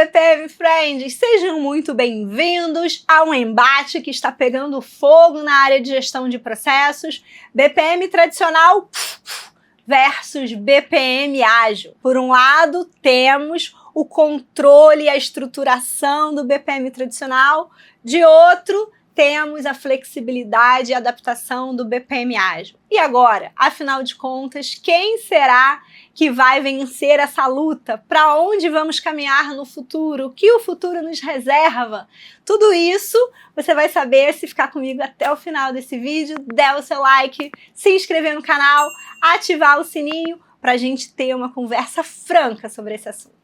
BPM Friends! Sejam muito bem-vindos a um embate que está pegando fogo na área de gestão de processos, BPM tradicional versus BPM ágil. Por um lado, temos o controle e a estruturação do BPM tradicional, de outro, temos a flexibilidade e adaptação do BPM ágil. E agora, afinal de contas, quem será que vai vencer essa luta? Para onde vamos caminhar no futuro? O que o futuro nos reserva? Tudo isso você vai saber se ficar comigo até o final desse vídeo, der o seu like, se inscrever no canal, ativar o sininho para a gente ter uma conversa franca sobre esse assunto.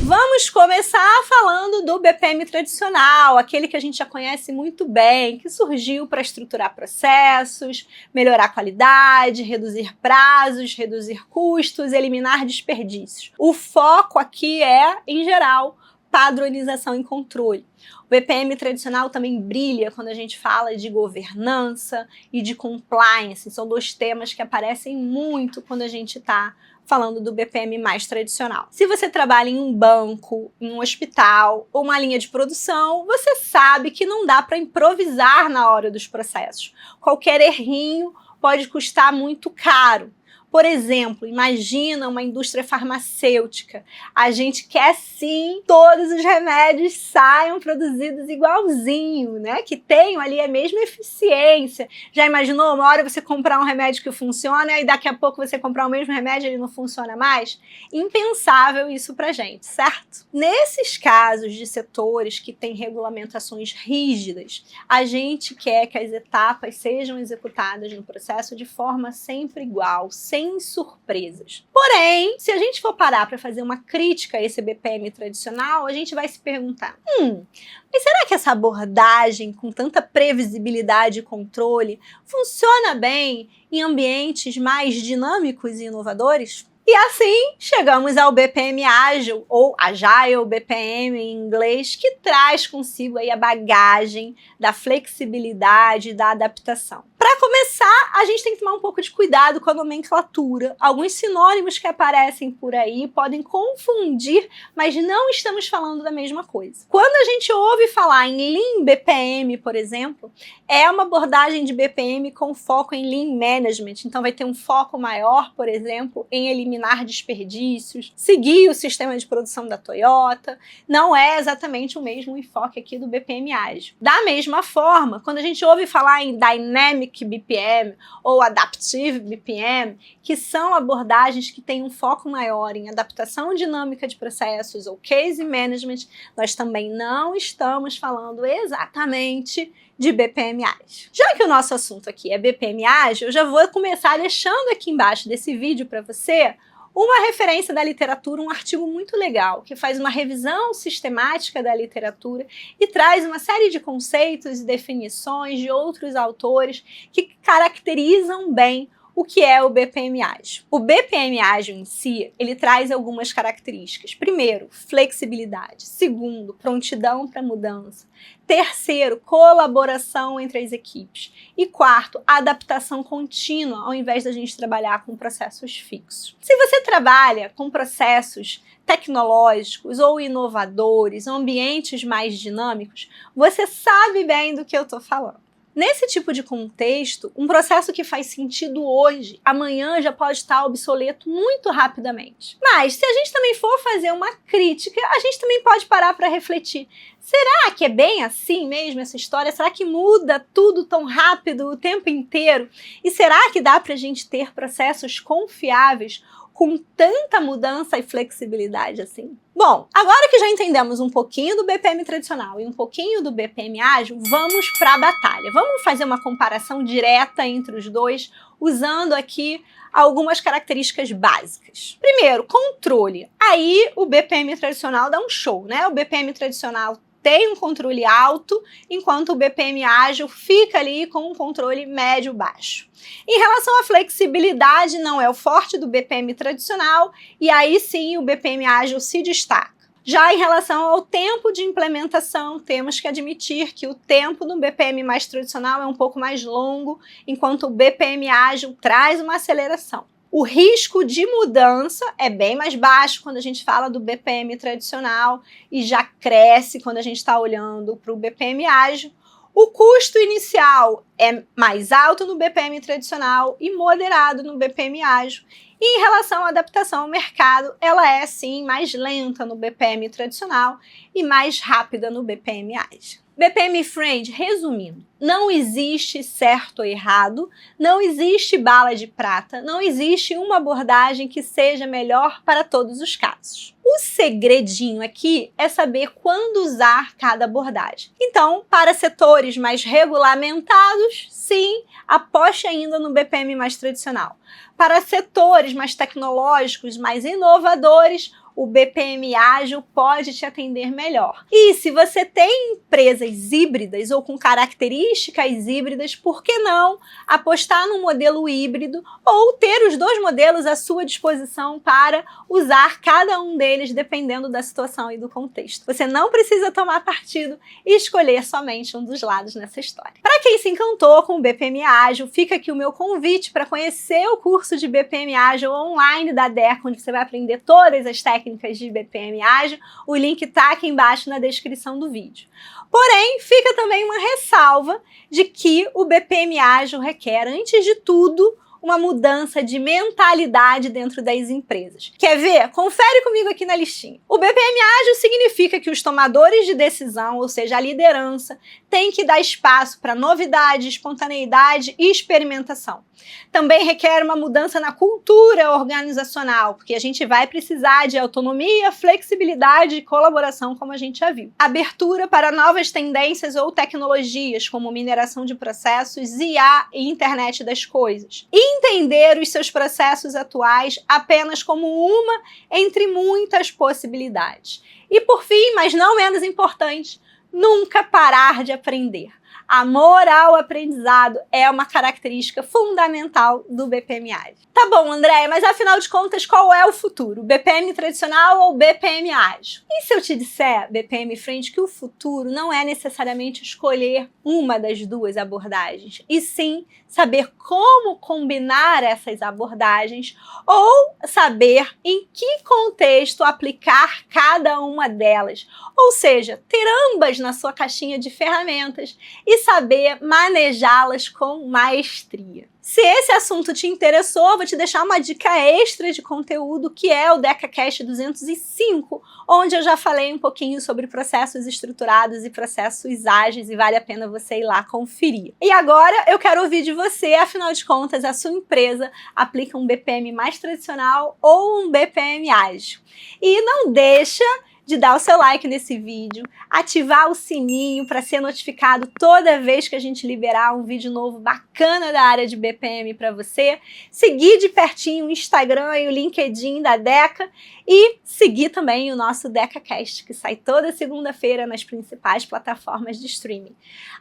Vamos começar falando do BPM tradicional, aquele que a gente já conhece muito bem, que surgiu para estruturar processos, melhorar a qualidade, reduzir prazos, reduzir custos, eliminar desperdícios. O foco aqui é, em geral, padronização e controle. O BPM tradicional também brilha quando a gente fala de governança e de compliance. São dois temas que aparecem muito quando a gente está falando do BPM mais tradicional. Se você trabalha em um banco, em um hospital ou uma linha de produção, você sabe que não dá para improvisar na hora dos processos. Qualquer errinho pode custar muito caro. Por exemplo, imagina uma indústria farmacêutica. A gente quer sim todos os remédios saiam produzidos igualzinho, né? Que tenham ali a mesma eficiência. Já imaginou uma hora você comprar um remédio que funciona e daqui a pouco você comprar o mesmo remédio e ele não funciona mais? Impensável isso pra gente, certo? Nesses casos de setores que têm regulamentações rígidas, a gente quer que as etapas sejam executadas no processo de forma sempre igual, sem surpresas. Porém, se a gente for parar para fazer uma crítica a esse BPM tradicional, a gente vai se perguntar, mas será que essa abordagem com tanta previsibilidade e controle funciona bem em ambientes mais dinâmicos e inovadores? E assim, chegamos ao BPM ágil, ou Agile BPM em inglês, que traz consigo aí a bagagem da flexibilidade e da adaptação. Para começar, a gente tem que tomar um pouco de cuidado com a nomenclatura. Alguns sinônimos que aparecem por aí podem confundir, mas não estamos falando da mesma coisa. Quando a gente ouve falar em Lean BPM, por exemplo, é uma abordagem de BPM com foco em Lean Management. Então vai ter um foco maior, por exemplo, em eliminar desperdícios, seguir o sistema de produção da Toyota. Não é exatamente o mesmo enfoque aqui do BPM ágil. Da mesma forma, quando a gente ouve falar em Dynamic BPM ou Adaptive BPM, que são abordagens que têm um foco maior em adaptação dinâmica de processos ou case management, nós também não estamos falando exatamente de BPM ágil. Já que o nosso assunto aqui é BPM ágil, eu já vou começar deixando aqui embaixo desse vídeo para você uma referência da literatura, um artigo muito legal, que faz uma revisão sistemática da literatura e traz uma série de conceitos e definições de outros autores que caracterizam bem o que é o BPM ágil. O BPM ágil em si, ele traz algumas características. Primeiro, flexibilidade. Segundo, prontidão para mudança. Terceiro, colaboração entre as equipes. E quarto, adaptação contínua, ao invés da gente trabalhar com processos fixos. Se você trabalha com processos tecnológicos ou inovadores, ambientes mais dinâmicos, você sabe bem do que eu estou falando. Nesse tipo de contexto, um processo que faz sentido hoje, amanhã já pode estar obsoleto muito rapidamente. Mas se a gente também for fazer uma crítica, a gente também pode parar para refletir. Será que é bem assim mesmo essa história? Será que muda tudo tão rápido o tempo inteiro? E será que dá para a gente ter processos confiáveis com tanta mudança e flexibilidade assim? Bom, agora que já entendemos um pouquinho do BPM tradicional e um pouquinho do BPM ágil, vamos para a batalha. Vamos fazer uma comparação direta entre os dois, usando aqui algumas características básicas. Primeiro, controle. Aí o BPM tradicional dá um show, né? O BPM tradicional tem um controle alto, enquanto o BPM ágil fica ali com um controle médio-baixo. Em relação à flexibilidade, não é o forte do BPM tradicional, e aí sim o BPM ágil se destaca. Já em relação ao tempo de implementação, temos que admitir que o tempo do BPM mais tradicional é um pouco mais longo, enquanto o BPM ágil traz uma aceleração. O risco de mudança é bem mais baixo quando a gente fala do BPM tradicional e já cresce quando a gente está olhando para o BPM ágil. O custo inicial é mais alto no BPM tradicional e moderado no BPM ágil. E em relação à adaptação ao mercado, ela é sim mais lenta no BPM tradicional e mais rápida no BPM ágil. BPM Friend, resumindo, não existe certo ou errado, não existe bala de prata, não existe uma abordagem que seja melhor para todos os casos. O segredinho aqui é saber quando usar cada abordagem. Então, para setores mais regulamentados, sim, aposte ainda no BPM mais tradicional. Para setores mais tecnológicos, mais inovadores, o BPM ágil pode te atender melhor. E se você tem empresas híbridas ou com características híbridas, por que não apostar no modelo híbrido ou ter os dois modelos à sua disposição para usar cada um deles dependendo da situação e do contexto. Você não precisa tomar partido e escolher somente um dos lados nessa história. Para quem se encantou com o BPM ágil, fica aqui o meu convite para conhecer o curso de BPM ágil online da DECA, onde você vai aprender todas as técnicas de BPM ágil. O link está aqui embaixo na descrição do vídeo. Porém, fica também uma ressalva de que o BPM ágil requer, antes de tudo, uma mudança de mentalidade dentro das empresas. Quer ver? Confere comigo aqui na listinha. O BPM ágil significa que os tomadores de decisão, ou seja, a liderança, tem que dar espaço para novidade, espontaneidade e experimentação. Também requer uma mudança na cultura organizacional, porque a gente vai precisar de autonomia, flexibilidade e colaboração, como a gente já viu. Abertura para novas tendências ou tecnologias, como mineração de processos, IA e internet das coisas. E entender os seus processos atuais apenas como uma entre muitas possibilidades. E por fim, mas não menos importante, nunca parar de aprender. Amor ao aprendizado é uma característica fundamental do BPM ágil. Tá bom, Andréia, mas afinal de contas, qual é o futuro? BPM tradicional ou BPM ágil? E se eu te disser, BPM Friend, que o futuro não é necessariamente escolher uma das duas abordagens, e sim saber como combinar essas abordagens ou saber em que contexto aplicar cada uma delas. Ou seja, ter ambas na sua caixinha de ferramentas e saber manejá-las com maestria. Se esse assunto te interessou, vou te deixar uma dica extra de conteúdo, que é o DECAcast 205, onde eu já falei um pouquinho sobre processos estruturados e processos ágeis, e vale a pena você ir lá conferir. E agora eu quero ouvir de você, afinal de contas, a sua empresa aplica um BPM mais tradicional ou um BPM ágil? E não deixa de dar o seu like nesse vídeo, ativar o sininho para ser notificado toda vez que a gente liberar um vídeo novo bacana da área de BPM para você, seguir de pertinho o Instagram e o LinkedIn da DECA e seguir também o nosso DECAcast, que sai toda segunda-feira nas principais plataformas de streaming.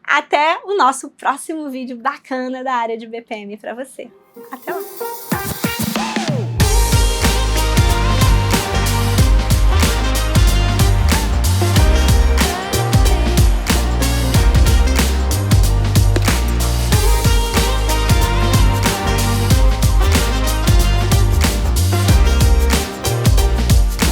Até o nosso próximo vídeo bacana da área de BPM para você. Até lá!